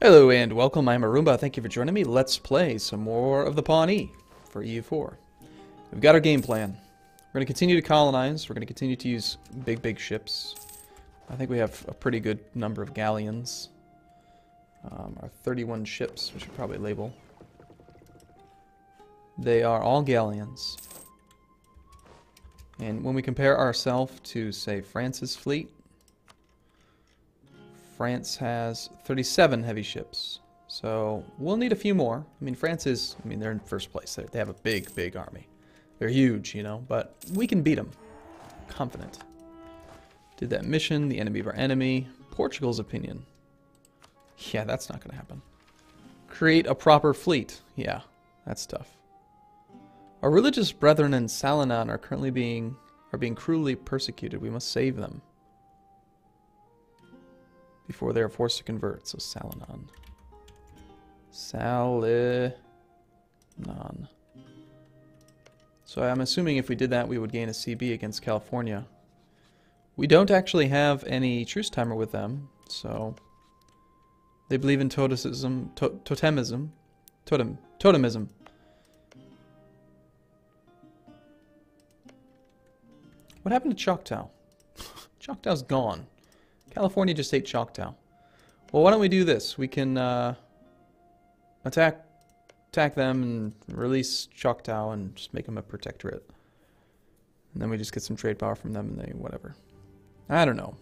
Hello and welcome, I'm Arumba. Thank you for joining me. Let's play some more of the Pawnee for EU4. We've got our game plan. We're going to continue to colonize. We're going to continue to use big ships. I think we have a pretty good number of galleons. Our 31 ships, we should probably label. They are all galleons. And when we compare ourselves to, say, France's fleet, France has 37 heavy ships, so we'll need a few more. I mean, they're in first place. They have a big army. They're huge, you know, but we can beat them. Confident. Did that mission, the enemy of our enemy. Portugal's opinion. Yeah, that's not going to happen. Create a proper fleet. Yeah, that's tough. Our religious brethren in Salonon are currently being cruelly persecuted. We must save them before they are forced to convert. So Salonon. Salonon. So I'm assuming if we did that, we would gain a CB against California. We don't actually have any truce timer with them, so they believe in totemism. Totemism. What happened to Choctaw? Choctaw's gone. California just ate Choctaw. Well, why don't we do this? We can attack them and release Choctaw and just make them a protectorate. And then we just get some trade power from them and they whatever. I don't know.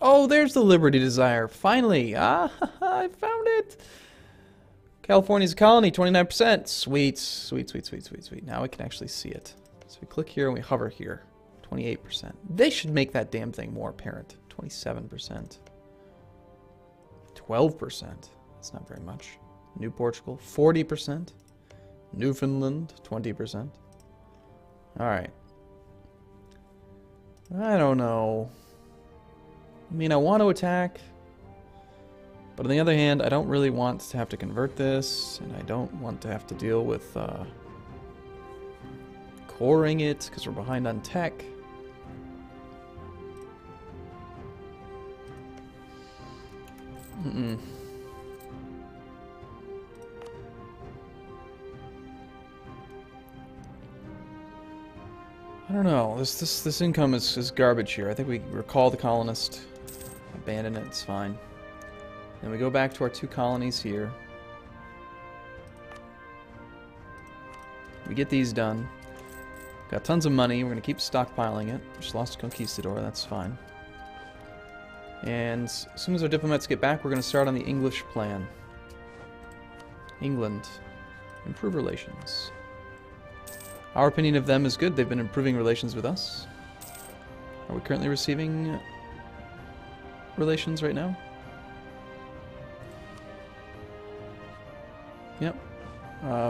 Oh, there's the Liberty Desire. Finally. Ah, I found it. California's a colony, 29%. Sweet. Now we can actually see it. So we click here and we hover here. 28%. They should make that damn thing more apparent. 27%. 12%. That's not very much. New Portugal, 40%. Newfoundland, 20%. Alright. I don't know. I mean, I want to attack. But on the other hand, I don't really want to have to convert this. And I don't want to have to deal with coring it, because we're behind on tech. I don't know. This income is garbage here. I think we recall the colonist, abandon it. It's fine. Then we go back to our 2 colonies here. We get these done. Got tons of money. We're gonna keep stockpiling it. Just lost a conquistador. That's fine. And as soon as our diplomats get back, we're going to start on the English plan. England. Improve relations. Our opinion of them is good. They've been improving relations with us. Are we currently receiving relations right now? Yep.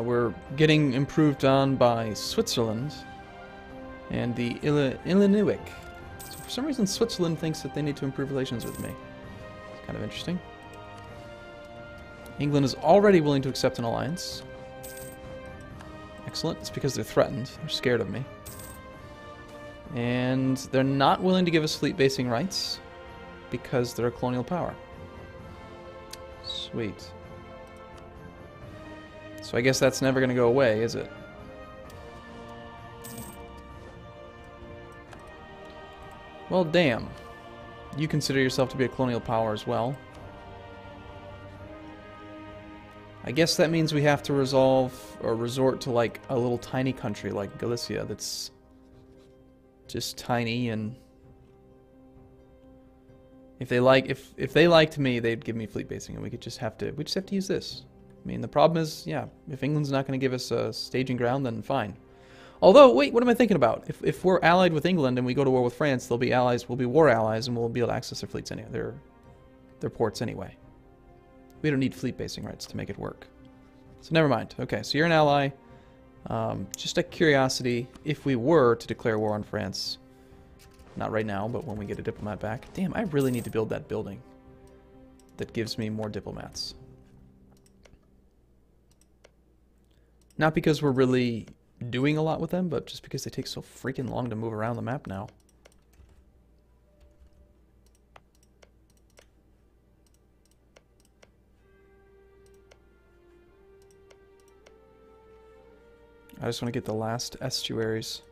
We're getting improved on by Switzerland and the Illinois. For some reason, Switzerland thinks that they need to improve relations with me. It's kind of interesting. England is already willing to accept an alliance. Excellent. It's because they're threatened. They're scared of me. And they're not willing to give us fleet basing rights because they're a colonial power. Sweet. So I guess that's never going to go away, is it? Well, damn. You consider yourself to be a colonial power as well. I guess that means we have to resolve or resort to like a little tiny country like Galicia that's just tiny, and if they liked me, they'd give me fleet basing and we just have to use this. I mean, the problem is, yeah, if England's not going to give us a staging ground, then fine. Although, wait, what am I thinking about? If we're allied with England and we go to war with France, they'll be allies. We'll be war allies, and we'll be able to access their fleets anyway. Their ports anyway. We don't need fleet basing rights to make it work. So never mind. Okay, so you're an ally. Just a curiosity, if we were to declare war on France, not right now, but when we get a diplomat back. Damn, I really need to build that building that gives me more diplomats. Not because we're really doing a lot with them, but just because they take so freaking long to move around the map now. I just want to get the last estuaries.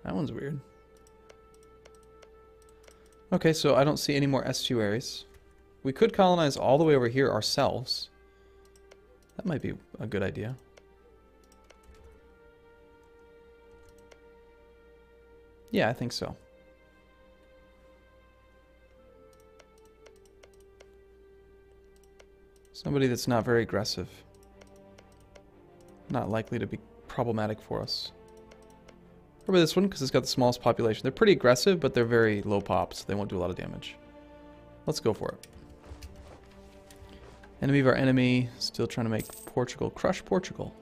That one's weird. Okay, so I don't see any more estuaries. We could colonize all the way over here ourselves. That might be a good idea. Yeah, I think so. Somebody that's not very aggressive. Not likely to be problematic for us. Remember this one, because it's got the smallest population. They're pretty aggressive, but they're very low pop, so they won't do a lot of damage. Let's go for it. Enemy of our enemy, still trying to make Portugal crush Portugal.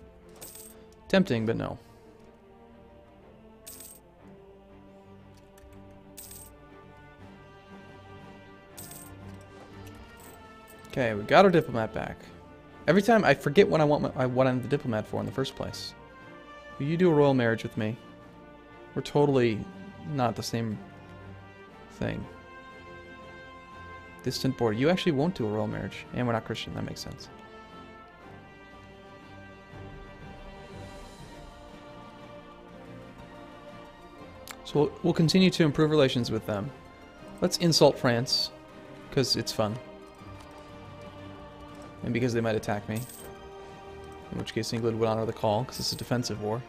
Tempting, but no. Okay, we got our diplomat back. Every time I forget what I want what I'm the diplomat for in the first place. Will you do a royal marriage with me? We're totally not the same thing. Distant border. You actually won't do a royal marriage. And we're not Christian. That makes sense. So we'll continue to improve relations with them. Let's insult France. Because it's fun. And because they might attack me. In which case England would honor the call. Because it's a defensive war.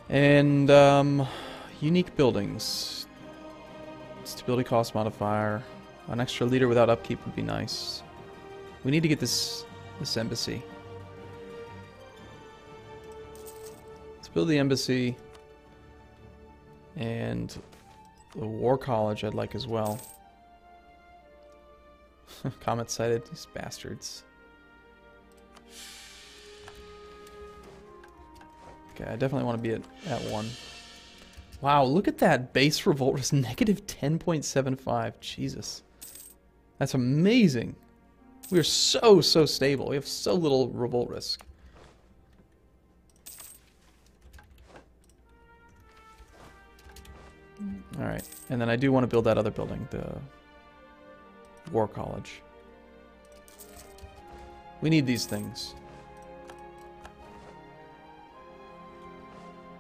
And, unique buildings. Stability cost modifier. An extra leader without upkeep would be nice. We need to get this embassy. Let's build the embassy. And the war college I'd like as well. Comet sighted, these bastards. Okay, I definitely want to be at 1. Wow, look at that base revolt risk, negative 10.75. Jesus. That's amazing. We are so stable. We have so little revolt risk. Alright, and then I do want to build that other building, the War College. We need these things.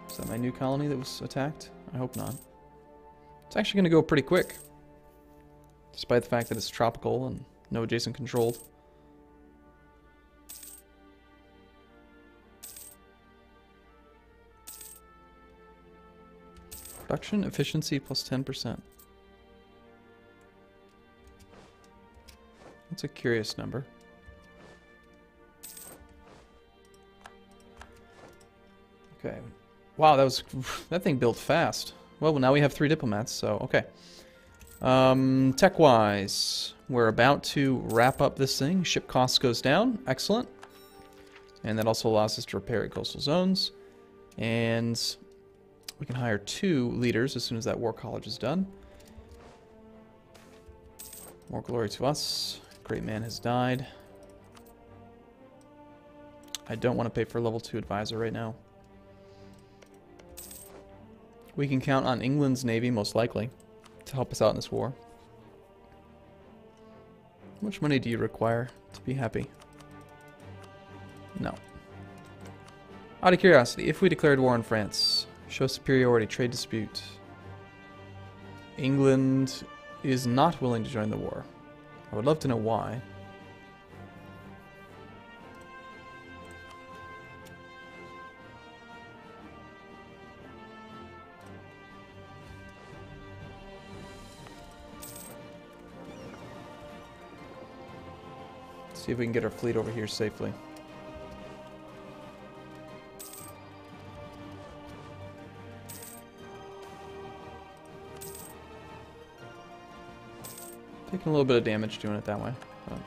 Is that my new colony that was attacked? I hope not. It's actually going to go pretty quick. Despite the fact that it's tropical and no adjacent controlled. Production efficiency plus 10%. That's a curious number. Okay. Wow, that thing built fast. Well, now we have 3 diplomats, so okay. Tech-wise, we're about to wrap up this thing. Ship cost goes down. Excellent. And that also allows us to repair coastal zones. And we can hire 2 leaders as soon as that war college is done. More glory to us. Great man has died. I don't want to pay for a level 2 advisor right now. We can count on England's navy, most likely, to help us out in this war. How much money do you require to be happy? No. Out of curiosity, if we declared war on France, show superiority, trade dispute. England is not willing to join the war. I would love to know why. See if we can get our fleet over here safely. Taking a little bit of damage doing it that way. But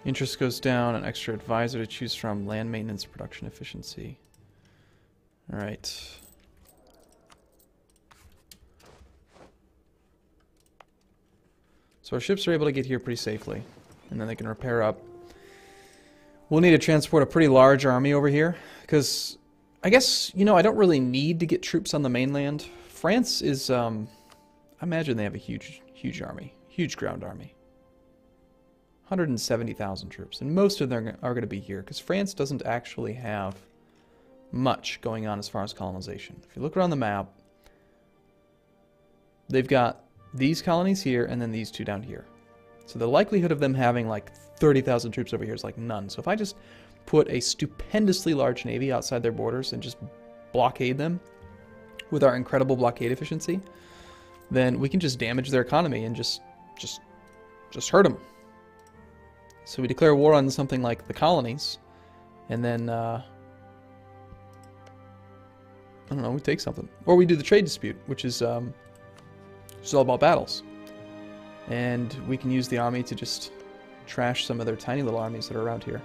interest goes down, an extra advisor to choose from, land maintenance, production efficiency. Alright. So our ships are able to get here pretty safely. And then they can repair up. We'll need to transport a pretty large army over here, because I guess, you know, I don't really need to get troops on the mainland. France is, I imagine they have a huge army. Huge ground army. 170,000 troops. And most of them are going to be here, because France doesn't actually have much going on as far as colonization. If you look around the map, they've got these colonies here, and then these two down here. So the likelihood of them having like 30,000 troops over here is like none. So if I just put a stupendously large navy outside their borders and just blockade them with our incredible blockade efficiency, then we can just damage their economy and just hurt them. So we declare war on something like the colonies, and then I don't know, we take something, or we do the trade dispute, which is all about battles, and we can use the army to just trash some of their tiny little armies that are around here.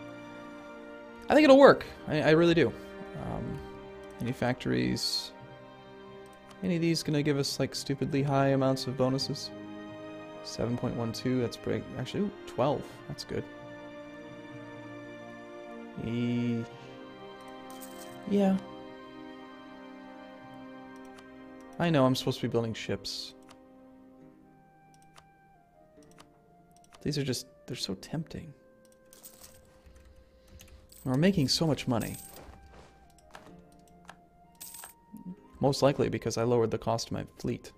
I think it'll work. I really do. Any factories? Any of these gonna give us like stupidly high amounts of bonuses? 7.12, that's pretty, actually, ooh, 12, that's good. Yeah. I know, I'm supposed to be building ships. These are just, they're so tempting. We're making so much money. Most likely because I lowered the cost of my fleet.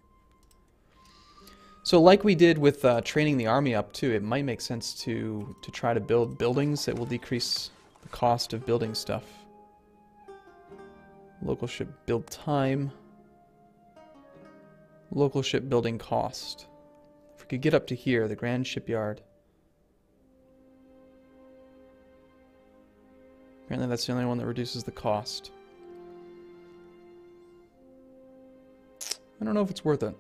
So like we did with training the army up too, it might make sense to try to build buildings that will decrease the cost of building stuff. Local ship build time. Local ship building cost. If we could get up to here, the Grand Shipyard. Apparently that's the only one that reduces the cost. I don't know if it's worth it.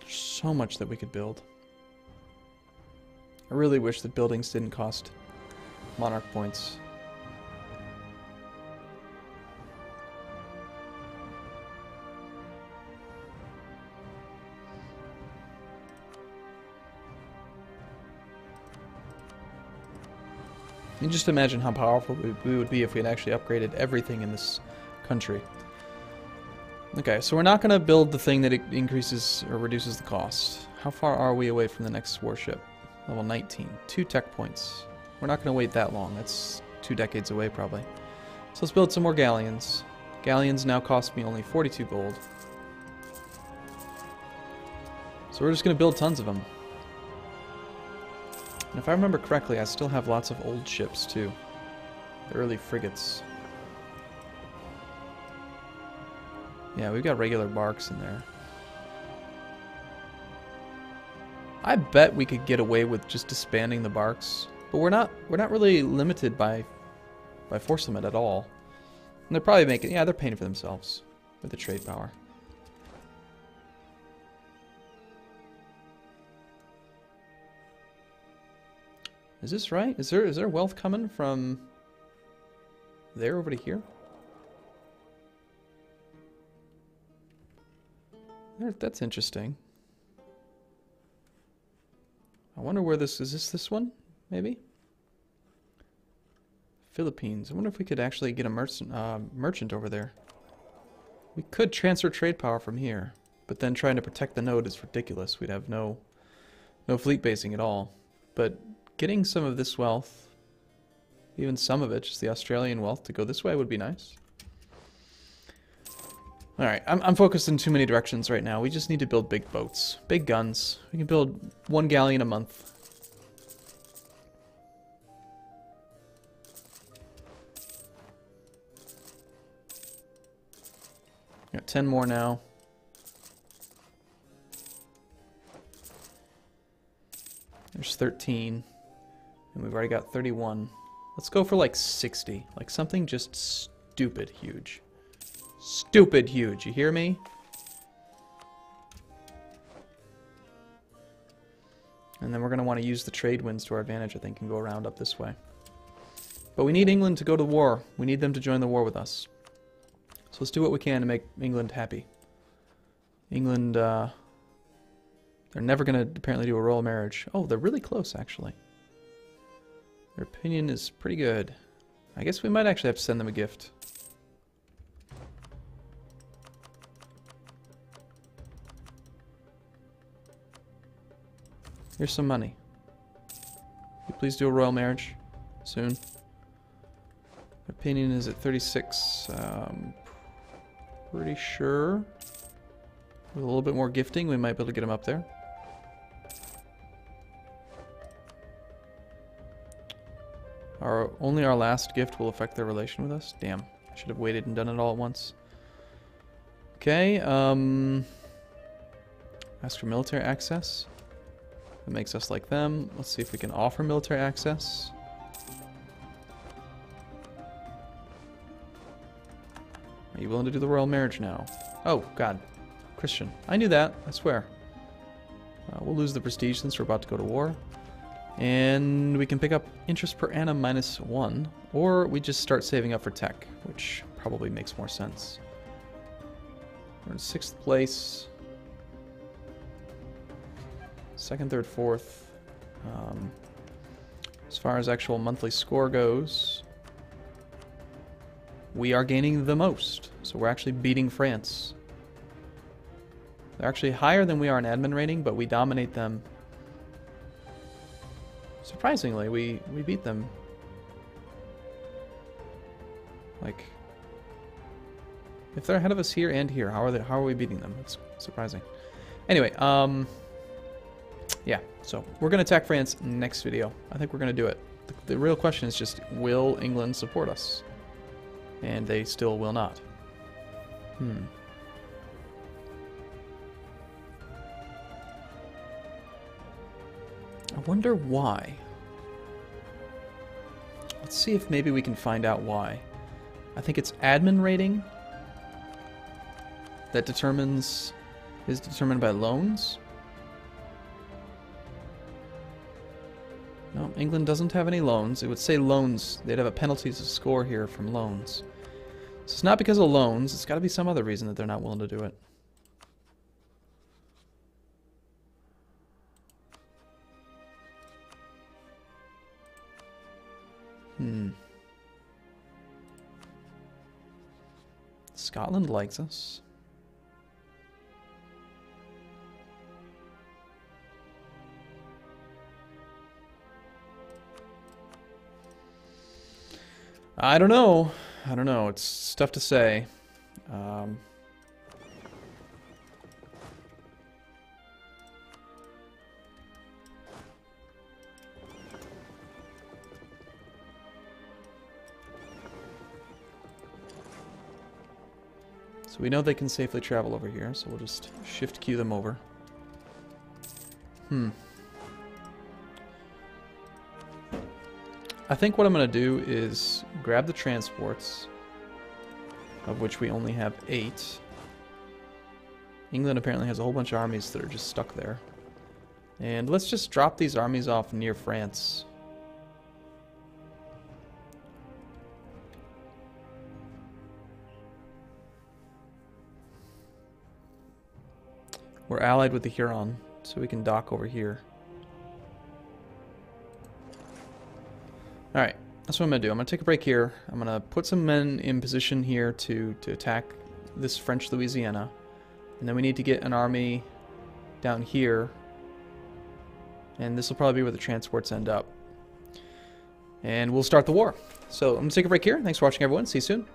So much that we could build. I really wish that buildings didn't cost monarch points. And just imagine how powerful we would be if we had actually upgraded everything in this country. Okay, so we're not going to build the thing that increases or reduces the cost. How far are we away from the next warship? Level 19. 2 tech points. We're not going to wait that long. That's 2 decades away, probably. So let's build some more galleons. Galleons now cost me only 42 gold. So we're just going to build tons of them. And if I remember correctly, I still have lots of old ships, too. The early frigates. Yeah, we've got regular barks in there. I bet we could get away with just disbanding the barks, but we're not really limited by force limit at all. And they're probably making, yeah, they're paying for themselves with the trade power. Is this right? Is there wealth coming from there over to here? That's interesting. I wonder where this is. This one? Maybe? Philippines. I wonder if we could actually get a merchant over there. We could transfer trade power from here, but then trying to protect the node is ridiculous. We'd have no fleet basing at all. But getting some of this wealth, even some of it, just the Australian wealth, to go this way would be nice. Alright, I'm focused in too many directions right now. We just need to build big boats. Big guns. We can build 1 galleon a month. Got 10 more now. There's 13. And we've already got 31. Let's go for like 60. Like something just stupid huge. Stupid huge, you hear me? And then we're going to want to use the trade winds to our advantage, I think, and go around up this way. But we need England to go to war. We need them to join the war with us. So let's do what we can to make England happy. England, they're never going to apparently do a royal marriage. Oh, they're really close, actually. Their opinion is pretty good. I guess we might actually have to send them a gift. Here's some money. Will you please do a royal marriage soon? Opinion is at 36. Pretty sure with a little bit more gifting we might be able to get him up there. Only our last gift will affect their relation with us. Damn, I should have waited and done it all at once. Okay, ask for military access. That makes us like them. Let's see if we can offer military access. Are you willing to do the royal marriage now? Oh, God. Christian. I knew that, I swear. We'll lose the prestige since we're about to go to war. And we can pick up interest per annum -1. Or we just start saving up for tech, which probably makes more sense. We're in 6th place. 2nd, 3rd, 4th. As far as actual monthly score goes, we are gaining the most. So we're actually beating France. They're actually higher than we are in admin rating, but we dominate them. Surprisingly, we beat them. Like, if they're ahead of us here and here, how are we beating them? It's surprising. Anyway, yeah, so we're going to attack France next video. I think we're going to do it. The real question is just, will England support us? And they still will not. I wonder why. Let's see if maybe we can find out why. I think it's admin rating that is determined by loans. No, England doesn't have any loans. It would say loans. They'd have a penalty to score here from loans. So it's not because of loans. It's got to be some other reason that they're not willing to do it. Scotland likes us. I don't know. It's tough to say. So we know they can safely travel over here, so we'll just shift queue them over. I think what I'm going to do is grab the transports, of which we only have 8. England apparently has a whole bunch of armies that are just stuck there. And let's just drop these armies off near France. We're allied with the Huron, so we can dock over here. Alright, that's what I'm going to do. I'm going to take a break here. I'm going to put some men in position here to attack this French Louisiana. And then we need to get an army down here. And this will probably be where the transports end up. And we'll start the war. So I'm going to take a break here. Thanks for watching, everyone. See you soon.